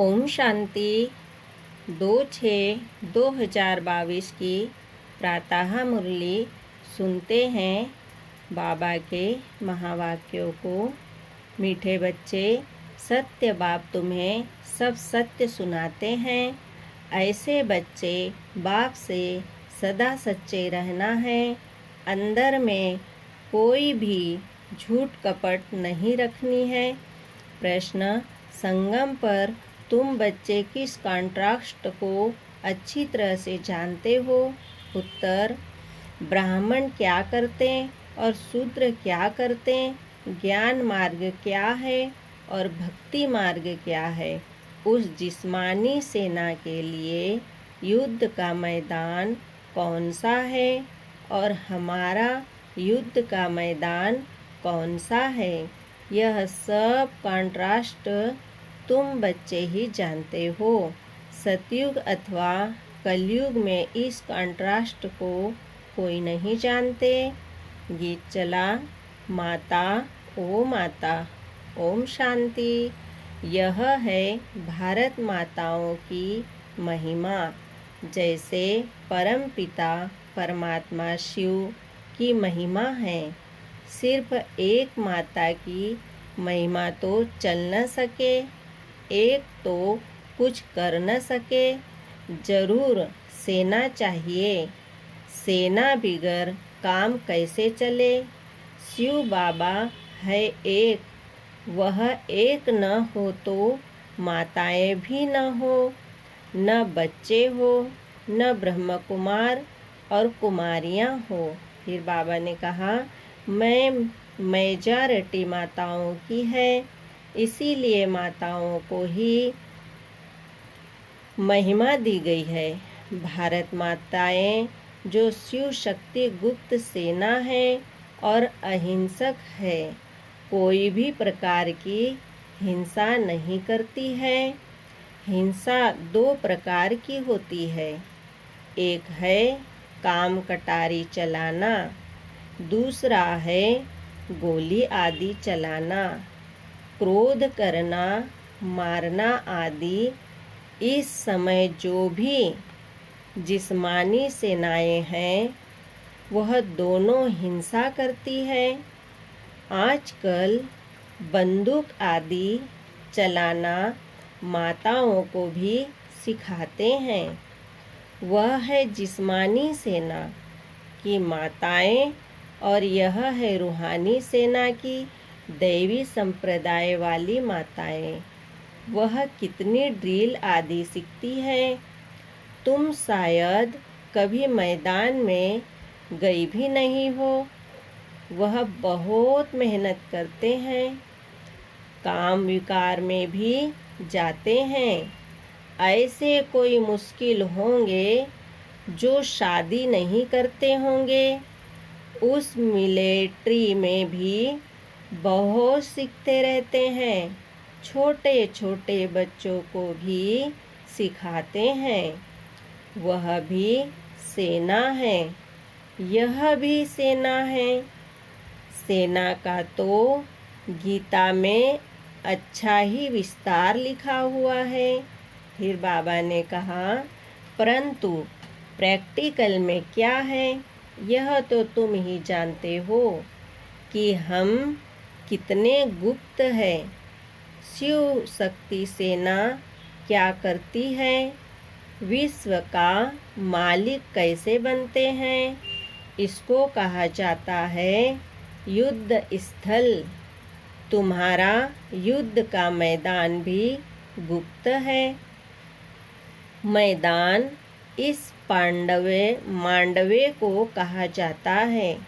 ओम शांति 2/6/2022 की प्रातः मुरली सुनते हैं बाबा के महावाक्यों को। मीठे बच्चे, सत्य बाप तुम्हें सब सत्य सुनाते हैं। ऐसे बच्चे बाप से सदा सच्चे रहना है। अंदर में कोई भी झूठ कपट नहीं रखनी है। प्रश्न: संगम पर तुम बच्चे किस कॉन्ट्रास्ट को अच्छी तरह से जानते हो? उत्तर: ब्राह्मण क्या करते और शूद्र क्या करते, ज्ञान मार्ग क्या है और भक्ति मार्ग क्या है। उस जिस्मानी सेना के लिए युद्ध का मैदान कौन सा है और हमारा युद्ध का मैदान कौन सा है, यह सब कॉन्ट्रास्ट तुम बच्चे ही जानते हो। सतयुग अथवा कलयुग में इस कॉन्ट्रास्ट को कोई नहीं जानते। गीत चला। माता ओ माता, ओम शांति। यह है भारत माताओं की महिमा। जैसे परम पिता परमात्मा शिव की महिमा है, सिर्फ एक माता की महिमा तो चल न सके, एक तो कुछ कर न सके। जरूर सेना चाहिए, सेना बिगर काम कैसे चले। शिव बाबा है एक, वह एक न हो तो माताएं भी न हो, न बच्चे हो, न ब्रह्म कुमार और कुमारियां हो। फिर बाबा ने कहा, मैं मेजॉरिटी माताओं की है, इसीलिए माताओं को ही महिमा दी गई है। भारत माताएं जो शिव शक्ति गुप्त सेना है और अहिंसक है, कोई भी प्रकार की हिंसा नहीं करती है। हिंसा दो प्रकार की होती है, एक है काम कटारी चलाना, दूसरा है गोली आदि चलाना, क्रोध करना, मारना आदि। इस समय जो भी जिस्मानी सेनाएं हैं, वह दोनों हिंसा करती है। आजकल बंदूक आदि चलाना माताओं को भी सिखाते हैं। वह है जिस्मानी सेना की माताएं और यह है रूहानी सेना की दैवी संप्रदाय वाली माताएं। वह कितनी ड्रिल आदि सीखती है। तुम शायद कभी मैदान में गई भी नहीं हो। वह बहुत मेहनत करते हैं, काम विकार में भी जाते हैं। ऐसे कोई मुश्किल होंगे जो शादी नहीं करते होंगे। उस मिलिट्री में भी बहुत सीखते रहते हैं, छोटे छोटे बच्चों को भी सिखाते हैं। वह भी सेना है, यह भी सेना है। सेना का तो गीता में अच्छा ही विस्तार लिखा हुआ है। फिर बाबा ने कहा, परंतु प्रैक्टिकल में क्या है, यह तो तुम ही जानते हो कि हम कितने गुप्त है। शिव शक्ति सेना क्या करती है, विश्व का मालिक कैसे बनते हैं, इसको कहा जाता है युद्ध स्थल। तुम्हारा युद्ध का मैदान भी गुप्त है। मैदान इस मांडवे को कहा जाता है।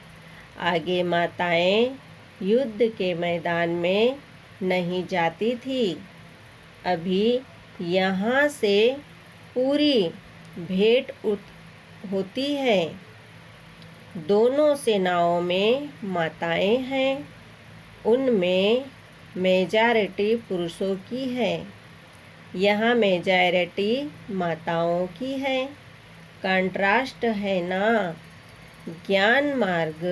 आगे माताएं युद्ध के मैदान में नहीं जाती थी। अभी यहाँ से पूरी भेंट होती है। दोनों सेनाओं में माताएं हैं, उनमें मेजॉरिटी पुरुषों की है, यहाँ मेजॉरिटी माताओं की है। कंट्रास्ट है ना। ज्ञान मार्ग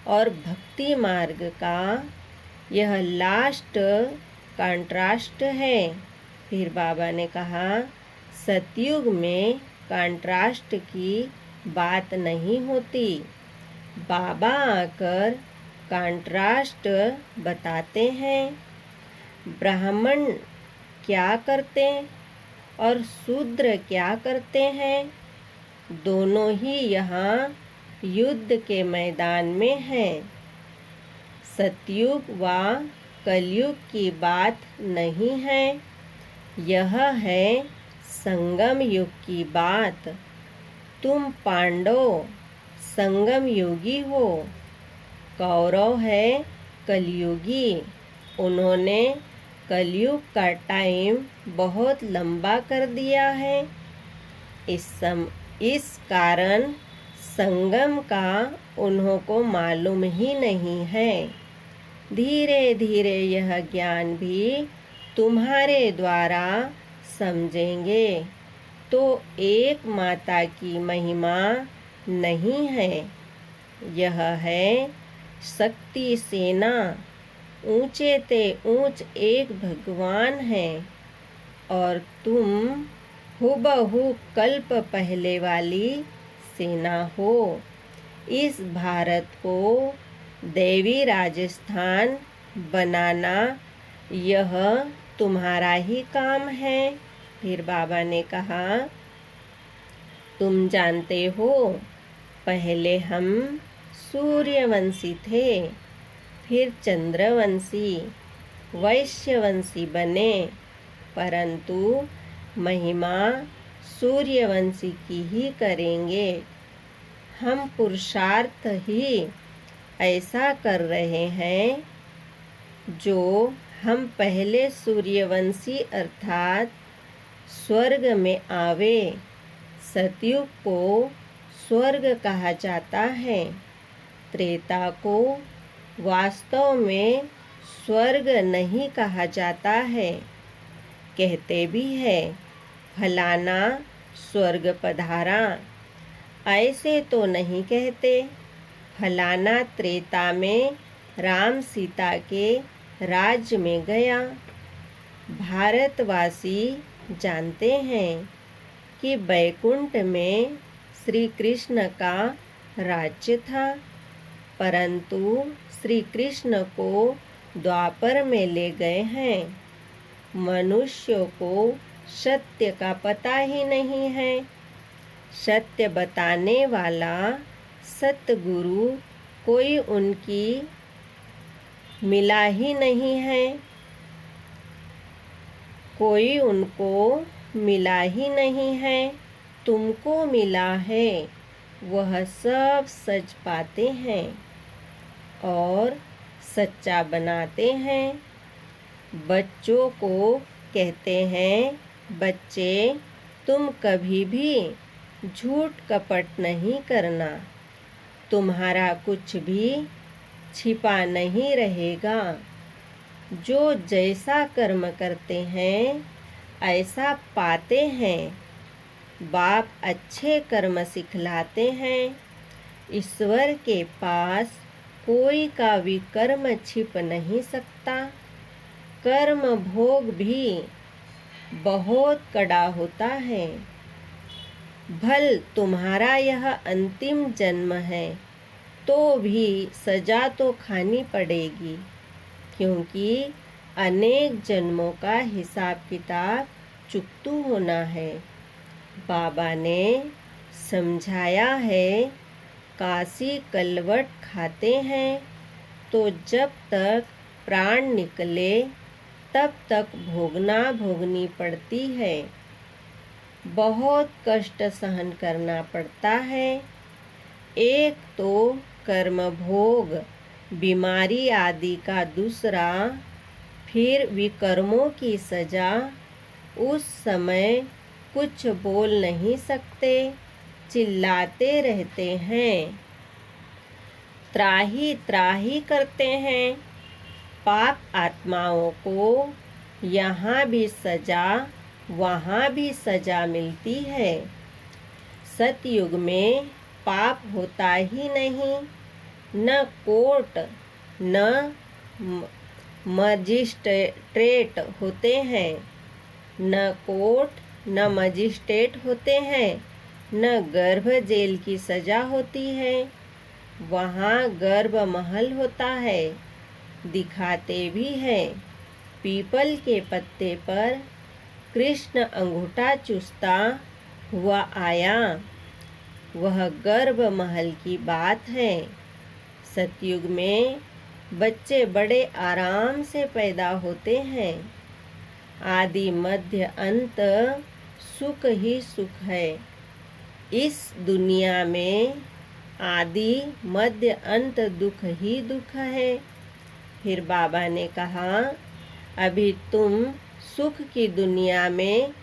और भक्ति मार्ग का यह लास्ट कंट्रास्ट है। फिर बाबा ने कहा, सतयुग में कंट्रास्ट की बात नहीं होती। बाबा आकर कंट्रास्ट बताते हैं। ब्राह्मण क्या करते और शूद्र क्या करते हैं, दोनों ही यहाँ युद्ध के मैदान में हैं। सतयुग व कलयुग की बात नहीं है, यह है संगम युग की बात। तुम पांडव संगम युगी हो, कौरव है कलयुगी। उन्होंने कलयुग का टाइम बहुत लंबा कर दिया है। इस कारण संगम का उन्हों को मालूम ही नहीं है। धीरे धीरे यह ज्ञान भी तुम्हारे द्वारा समझेंगे तो एक माता की महिमा नहीं है, यह है शक्ति सेना। ऊंचे ते ऊंच एक भगवान है और तुम हुबहू कल्प पहले वाली सेना हो। इस भारत को देवी राजस्थान बनाना यह तुम्हारा ही काम है। फिर बाबा ने कहा, तुम जानते हो पहले हम सूर्यवंशी थे, फिर चंद्रवंशी, वैश्यवंशी बने, परंतु महिमा सूर्यवंशी की ही करेंगे। हम पुरुषार्थ ही ऐसा कर रहे हैं जो हम पहले सूर्यवंशी अर्थात स्वर्ग में आवे। सतयुग को स्वर्ग कहा जाता है। त्रेता को वास्तव में स्वर्ग नहीं कहा जाता है। कहते भी है फलाना स्वर्ग पधारा, ऐसे तो नहीं कहते। फलाना त्रेता में राम सीता के राज्य में गया। भारतवासी जानते हैं कि बैकुंठ में श्री कृष्ण का राज्य था, परंतु श्री कृष्ण को द्वापर में ले गए हैं। मनुष्यों को सत्य का पता ही नहीं है। सत्य बताने वाला सतगुरु कोई उनकी मिला ही नहीं है, कोई उनको मिला ही नहीं है। तुमको मिला है, वह सब सच पाते हैं और सच्चा बनाते हैं। बच्चों को कहते हैं, बच्चे तुम कभी भी झूठ कपट नहीं करना, तुम्हारा कुछ भी छिपा नहीं रहेगा। जो जैसा कर्म करते हैं ऐसा पाते हैं। बाप अच्छे कर्म सिखलाते हैं। ईश्वर के पास कोई का भी कर्म छिप नहीं सकता। कर्म भोग भी बहुत कड़ा होता है। भल तुम्हारा यह अंतिम जन्म है तो भी सजा तो खानी पड़ेगी, क्योंकि अनेक जन्मों का हिसाब किताब चुकतू होना है। बाबा ने समझाया है, काशी कलवट खाते हैं तो जब तक प्राण निकले तब तक भोगना भोगनी पड़ती है। बहुत कष्ट सहन करना पड़ता है। एक तो कर्म भोग, बीमारी आदि का दूसरा, फिर विकर्मों की सजा। उस समय कुछ बोल नहीं सकते, चिल्लाते रहते हैं, त्राही त्राही करते हैं। पाप आत्माओं को यहाँ भी सजा वहाँ भी सजा मिलती है। सतयुग में पाप होता ही नहीं, न कोर्ट न मजिस्ट्रेट होते हैं। न कोर्ट न मजिस्ट्रेट होते हैं, न गर्भ जेल की सजा होती है। वहाँ गर्भ महल होता है। दिखाते भी है। पीपल के पत्ते पर कृष्ण अंगूठा चूसता हुआ आया। वह गर्भ महल की बात है। सतयुग में बच्चे बड़े आराम से पैदा होते हैं। आदि मध्य अंत सुख ही सुख है। इस दुनिया में आदि मध्य अंत दुख ही दुख है। फिर बाबा ने कहा, अभी तुम सुख की दुनिया में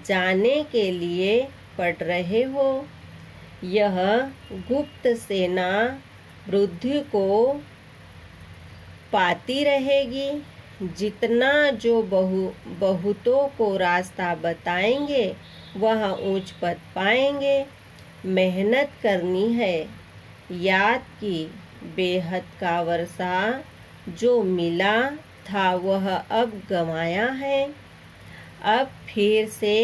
जाने के लिए पढ़ रहे हो। यह गुप्त सेना वृद्धि को पाती रहेगी। जितना जो बहुतों को रास्ता बताएंगे वह ऊंच पद पाएंगे। मेहनत करनी है। याद की बेहद का वर्षा जो मिला था वह अब गंवाया है। अब फिर से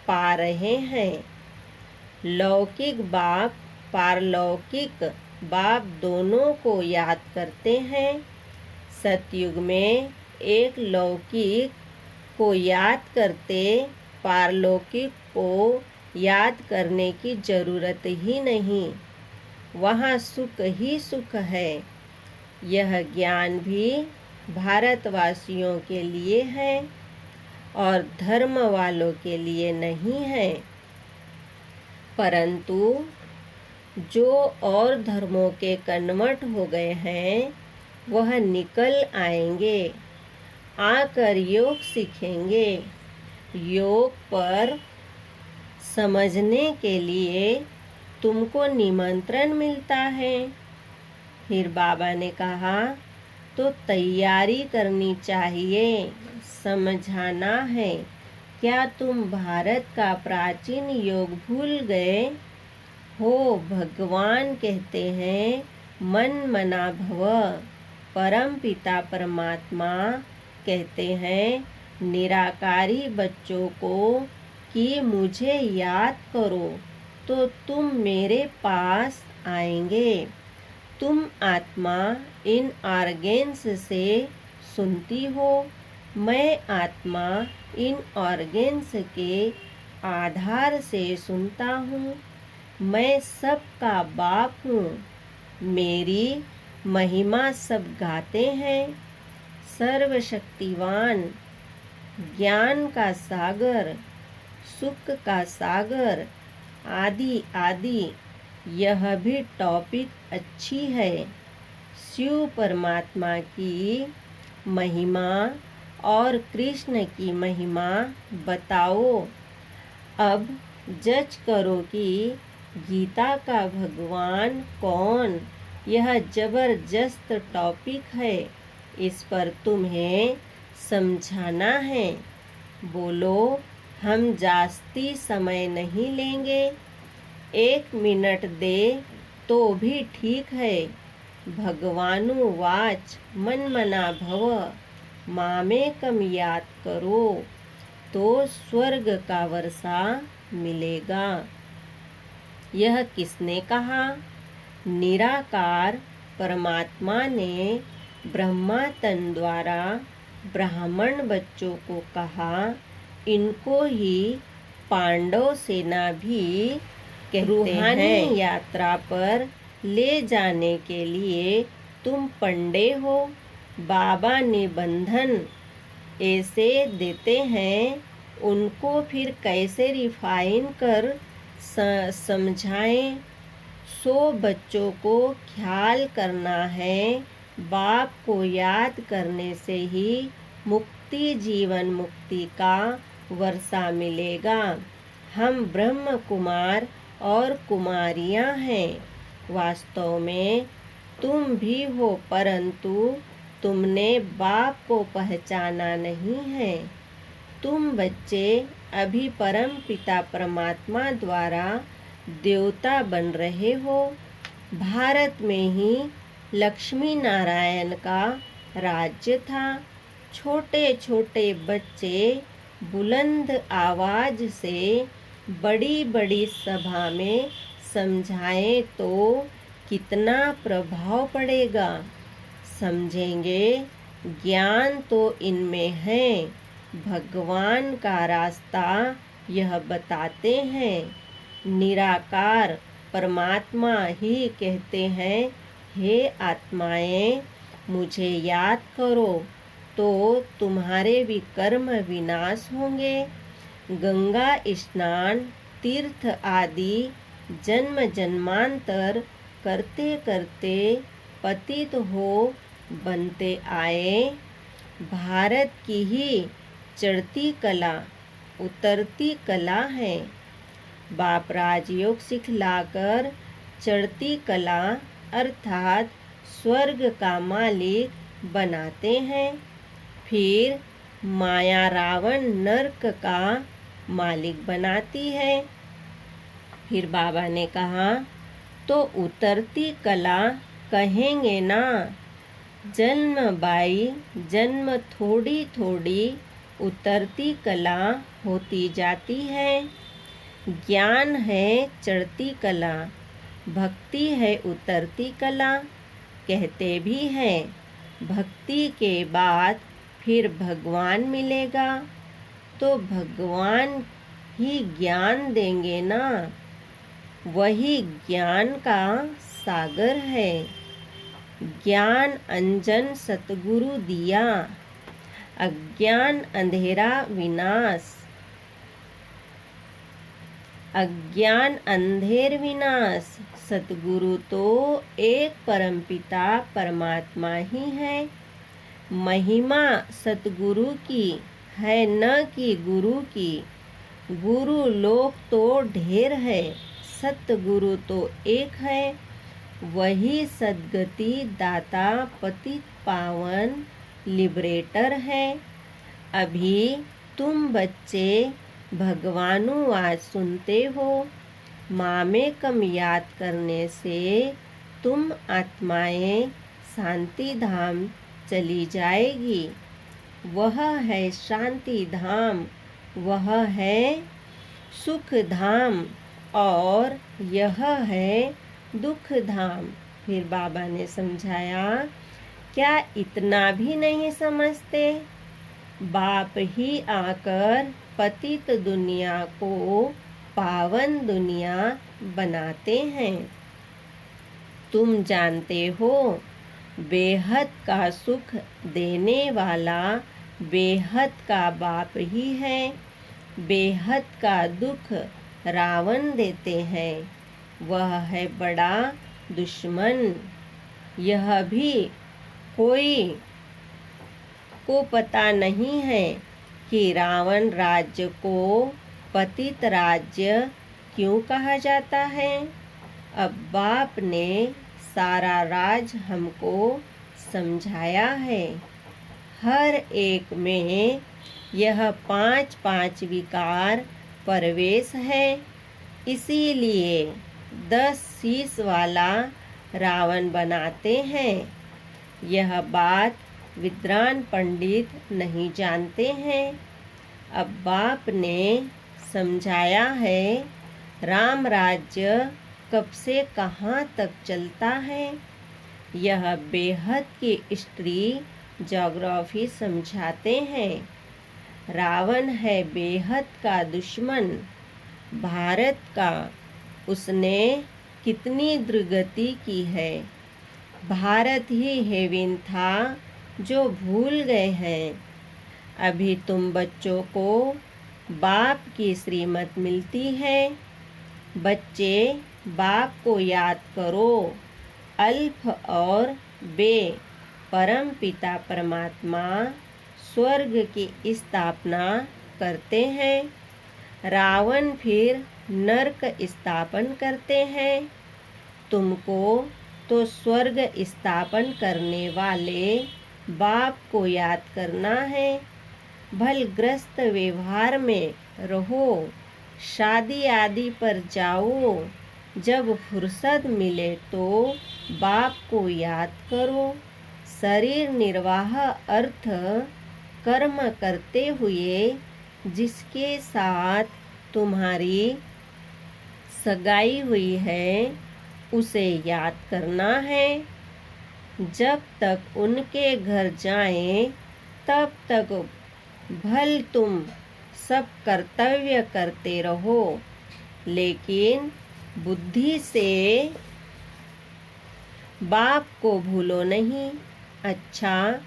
पा रहे हैं। लौकिक बाप पारलौकिक बाप दोनों को याद करते हैं। सतयुग में एक लौकिक को याद करते, पारलौकिक को याद करने की जरूरत ही नहीं। वहाँ सुख ही सुख है। यह ज्ञान भी भारतवासियों के लिए है और धर्म वालों के लिए नहीं है। परंतु जो और धर्मों के कन्वर्ट हो गए हैं वह निकल आएंगे, आकर योग सीखेंगे। योग पर समझने के लिए तुमको निमंत्रण मिलता है। फिर बाबा ने कहा, तो तैयारी करनी चाहिए। समझाना है। क्या तुम भारत का प्राचीन योग भूल गए हो? भगवान कहते हैं, मन मना भव। परम पिता परमात्मा कहते हैं निराकारी बच्चों को कि मुझे याद करो तो तुम मेरे पास आएंगे। तुम आत्मा इन ऑर्गेन्स से सुनती हो। मैं आत्मा इन ऑर्गेन्स के आधार से सुनता हूँ। मैं सबका बाप हूँ। मेरी महिमा सब गाते हैं। सर्वशक्तिवान, ज्ञान का सागर, सुख का सागर, आदि आदि। यह भी टॉपिक अच्छी है। शिव परमात्मा की महिमा और कृष्ण की महिमा बताओ। अब जज करो कि गीता का भगवान कौन। यह जबरदस्त टॉपिक है। इस पर तुम्हें समझाना है। बोलो, हम जास्ती समय नहीं लेंगे। 1 मिनट दे तो भी ठीक है। भगवानु वाच मन मना भव। मामेकम याद करो तो स्वर्ग का वर्षा मिलेगा। यह किसने कहा? निराकार परमात्मा ने ब्रह्मा तन द्वारा ब्राह्मण बच्चों को कहा। इनको ही पांडव सेना भी कहते हैं। रूहानी यात्रा पर ले जाने के लिए तुम पंडे हो। बाबा ने बंधन ऐसे देते हैं, उनको फिर कैसे रिफाइन कर समझाएं। सो बच्चों को ख्याल करना है। बाप को याद करने से ही मुक्ति, जीवन मुक्ति का वर्षा मिलेगा। हम ब्रह्म कुमार और कुमारियां हैं। वास्तव में तुम भी हो, परंतु तुमने बाप को पहचाना नहीं है। तुम बच्चे अभी परम पिता परमात्मा द्वारा देवता बन रहे हो। भारत में ही लक्ष्मी नारायण का राज्य था। छोटे छोटे बच्चे बुलंद आवाज से बड़ी बड़ी सभा में समझाएं तो कितना प्रभाव पड़ेगा। समझेंगे, ज्ञान तो इनमें है, भगवान का रास्ता यह बताते हैं। निराकार परमात्मा ही कहते हैं, हे आत्माएं, मुझे याद करो तो तुम्हारे विकर्म विनाश होंगे। गंगा स्नान, तीर्थ आदि जन्म जन्मांतर करते करते पतित हो बनते आए। भारत की ही चढ़ती कला उतरती कला है। बाप राजयोग सिखलाकर चढ़ती कला अर्थात स्वर्ग का मालिक बनाते हैं। फिर माया रावण नरक का मालिक बनाती है। फिर बाबा ने कहा, तो उतरती कला कहेंगे ना। जन्म बाई जन्म थोड़ी थोड़ी उतरती कला होती जाती है। ज्ञान है चढ़ती कला, भक्ति है उतरती कला। कहते भी हैं, भक्ति के बाद फिर भगवान मिलेगा, तो भगवान ही ज्ञान देंगे ना। वही ज्ञान का सागर है। ज्ञान अंजन सतगुरु दिया, अज्ञान अंधेरा विनाश। अज्ञान अंधेर विनाश। सतगुरु तो एक परमपिता परमात्मा ही है। महिमा सतगुरु की है, न कि गुरु की। गुरु लोग तो ढेर है, सतगुरु तो एक है। वही सद्गति दाता पतित पावन लिबरेटर है। अभी तुम बच्चे भगवानुवाद सुनते हो। माँ में कम याद करने से तुम आत्माएं शांति धाम चली जाएगी। वह है शांति धाम, वह है सुख धाम, और यह है दुख धाम। फिर बाबा ने समझाया, क्या इतना भी नहीं समझते? बाप ही आकर पतित दुनिया को पावन दुनिया बनाते हैं। तुम जानते हो, बेहद का सुख देने वाला बेहद का बाप ही है। बेहद का दुख रावण देते हैं, वह है बड़ा दुश्मन। यह भी कोई को पता नहीं है कि रावण राज्य को पतित राज्य क्यों कहा जाता है। अब बाप ने सारा राज हमको समझाया है। हर एक में यह 5-5 विकार प्रवेश है। इसीलिए 10 शीश वाला रावण बनाते हैं। यह बात विद्वान पंडित नहीं जानते हैं। अब बाप ने समझाया है, राम राज्य कब से कहाँ तक चलता है। यह बेहद की स्त्री ज्योग्राफी समझाते हैं। रावण है बेहद का दुश्मन, भारत का। उसने कितनी दुर्गति की है। भारत ही हेवन था जो भूल गए हैं। अभी तुम बच्चों को बाप की श्रीमत मिलती है। बच्चे बाप को याद करो। अल्फ और बे परम पिता परमात्मा स्वर्ग की स्थापना करते हैं। रावण फिर नरक स्थापन करते हैं। तुमको तो स्वर्ग स्थापन करने वाले बाप को याद करना है। भलग्रस्त व्यवहार में रहो, शादी आदि पर जाओ। जब फुर्सत मिले तो बाप को याद करो। शरीर निर्वाह अर्थ कर्म करते हुए जिसके साथ तुम्हारी सगाई हुई है उसे याद करना है। जब तक उनके घर जाएं तब तक भल तुम सब कर्तव्य करते रहो, लेकिन बुद्धि से बाप को भूलो नहीं। अच्छा,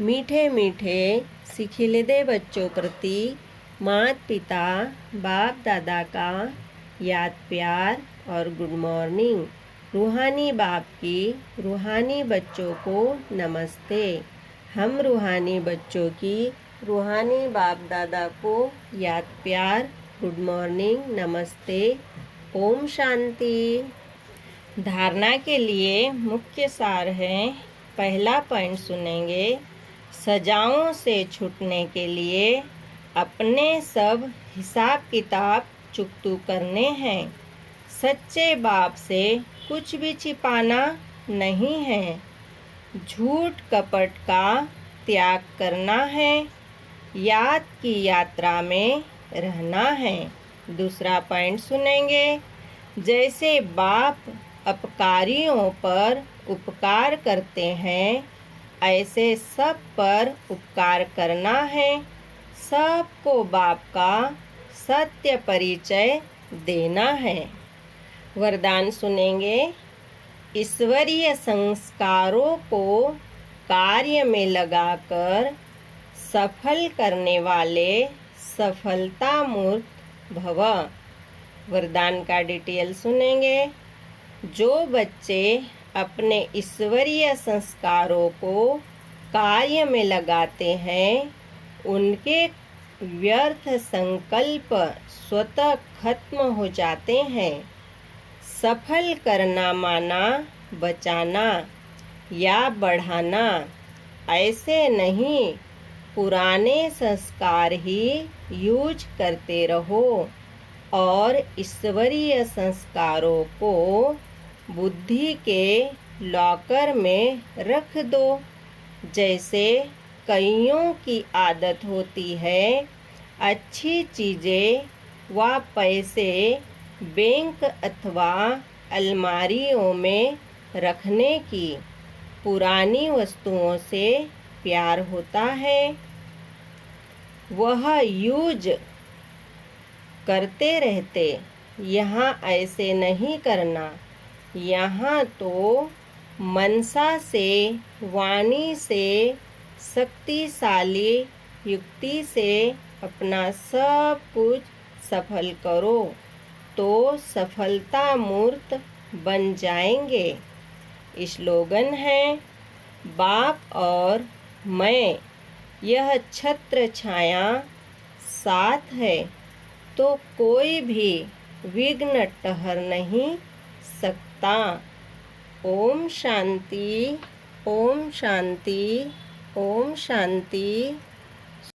मीठे मीठे सिखिलदे बच्चों प्रति माता पिता बाप दादा का याद प्यार और गुड मॉर्निंग। रूहानी बाप की रूहानी बच्चों को नमस्ते। हम रूहानी बच्चों की रूहानी बाप दादा को याद प्यार, गुड मॉर्निंग, नमस्ते, ओम शांति। धारणा के लिए मुख्य सार है। पहला पॉइंट सुनेंगे। सजाओं से छूटने के लिए अपने सब हिसाब किताब चुकतू करने हैं। सच्चे बाप से कुछ भी छिपाना नहीं है। झूठ कपट का त्याग करना है। याद की यात्रा में रहना है। दूसरा पॉइंट सुनेंगे। जैसे बाप अपकारियों पर उपकार करते हैं, ऐसे सब पर उपकार करना है। सबको बाप का सत्य परिचय देना है। वरदान सुनेंगे। ईश्वरीय संस्कारों को कार्य में लगाकर सफल करने वाले सफलता मूर्त भव। वरदान का डिटेल सुनेंगे। जो बच्चे अपने ईश्वरीय संस्कारों को कार्य में लगाते हैं, उनके व्यर्थ संकल्प स्वतः खत्म हो जाते हैं। सफल करना माना बचाना या बढ़ाना, ऐसे नहीं। पुराने संस्कार ही यूज करते रहो और ईश्वरीय संस्कारों को बुद्धि के लॉकर में रख दो। जैसे कईयों की आदत होती है अच्छी चीज़ें व पैसे बैंक अथवा अलमारियों में रखने की। पुरानी वस्तुओं से प्यार होता है, वह यूज करते रहते। यहाँ ऐसे नहीं करना। यहाँ तो मनसा से, वाणी से, शक्तिशाली युक्ति से अपना सब कुछ सफल करो, तो सफलता मूर्त बन जाएंगे। स्लोगन है। बाप और मैं, यह छत्र छाया साथ है, तो कोई भी विघ्न टहर नहीं सकता। ओम शांति, ओम शांति, ओम शांति।